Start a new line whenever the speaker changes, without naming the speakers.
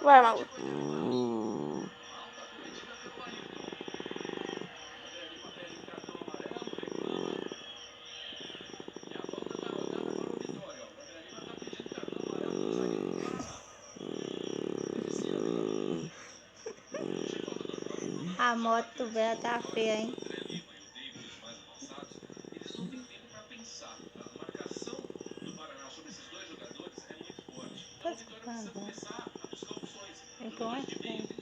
Vai, Malu.
A moto velha tá feia, hein? Tô escutando, né? Então é feio.